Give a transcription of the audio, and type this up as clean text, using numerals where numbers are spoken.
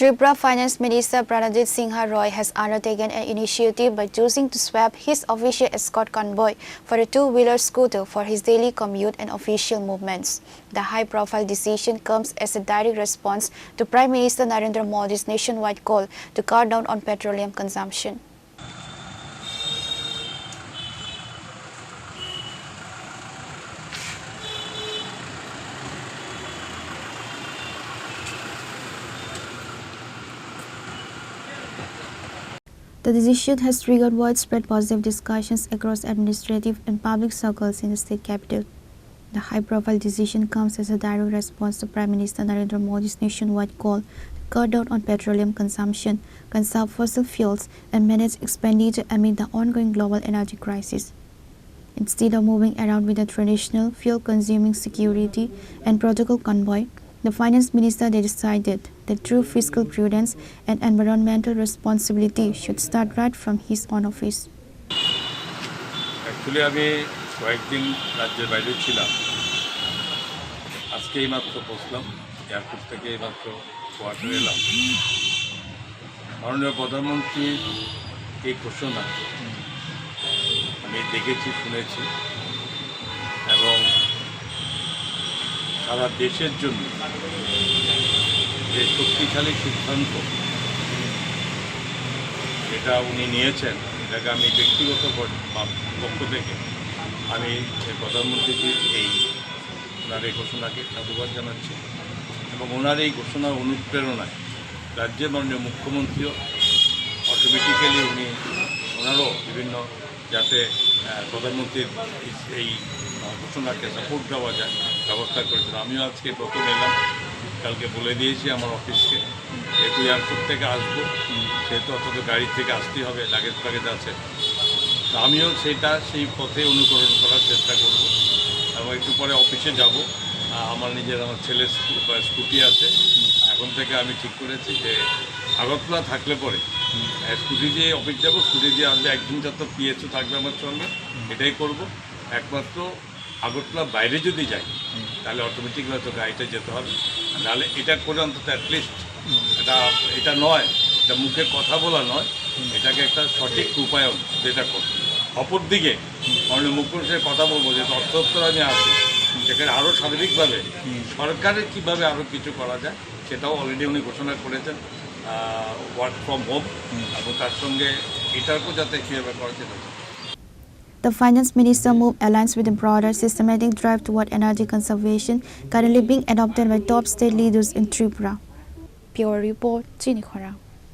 Tripura Finance Minister Pranajit Singha Roy has undertaken an initiative by choosing to swap his official escort convoy for a two-wheeler scooter for his daily commute and official movements. The high-profile decision comes as a direct response to Prime Minister Narendra Modi's nationwide call to cut down on petroleum consumption. The decision has triggered widespread positive discussions across administrative and public circles in the state capital. The high-profile decision comes as a direct response to Prime Minister Narendra Modi's nationwide call to cut down on petroleum consumption, conserve fossil fuels, and manage expenditure amid the ongoing global energy crisis. Instead of moving around with a traditional fuel-consuming security and protocol convoy, the Finance Minister decided that true fiscal prudence and environmental responsibility should start right from his own office. Actually, আমি কয়েকদিন রাজ্যের বাইরে ছিলাম। আজকেই মাত্র পৌঁছলাম, airport থেকে মাত্র কোয়ার্টারে এলাম। মাননীয় প্রধানমন্ত্রীর এই ঘোষণা আমি দেখেছি, শুনেছি এবং সারা দেশের জন্য যে শক্তিশালী সিদ্ধান্ত এটা উনি নিয়েছেন, এটাকে আমি ব্যক্তিগত পক্ষ থেকে আমি প্রধানমন্ত্রীজির ওনার এই ঘোষণাকে সাধুবাদ জানাচ্ছি এবং ওনার এই ঘোষণার অনুপ্রেরণায় রাজ্যের মাননীয় মুখ্যমন্ত্রীও অটোমেটিক্যালি ওনারও বিভিন্ন যাতে প্রধানমন্ত্রীর এই ঘোষণাকে সাপোর্ট দেওয়া যায় ব্যবস্থা করেছেন। আমিও আজকে প্রথম এলাম, কালকে বলে দিয়েছি আমার অফিসকে, যেহেতু এয়ারপোর্ট থেকে আসবো সেহেতু অন্তত গাড়ি থেকে আসতেই হবে, লাগেজ আছে। তো আমিও সেই পথে অনুকরণ করার চেষ্টা করব এবং একটু পরে অফিসে যাব। আমার ছেলের স্কুটি আছে, এখন থেকে আমি ঠিক করেছি যে আগরতলা থাকলে পরে স্কুটি দিয়ে অফিস যাব, স্কুটি দিয়ে আসবে, একদিন যত পিএসও থাকবে আমার সঙ্গে, এটাই করব। একমাত্র আগরতলা বাইরে যদি যাই তাহলে অটোমেটিক হয়তো গাড়িটা যেতে হবে, নাহলে এটা করে অন্তত অ্যাটলিস্ট এটা নয়, এটা মুখে কথা বলা নয়, এটাকে একটা সঠিক রূপায়ণ যেটা করবে। অপরদিকে মাননীয় মুখ্যমন্ত্রীর কথা বলবো যে অর্থ দপ্তর আমি আসি, সেখানে আরও সার্বিকভাবে সরকারের কীভাবে আরও কিছু করা যায় সেটাও অলরেডি উনি ঘোষণা করেছেন, ওয়ার্ক ফ্রম হোম, এবং তার সঙ্গে এটাকেও যাতে কীভাবে করা যেতে। The Finance Minister move aligns with the broader systematic drive toward energy conservation currently being adopted by top state leaders in Tripura. Pure Report, Chini Khora.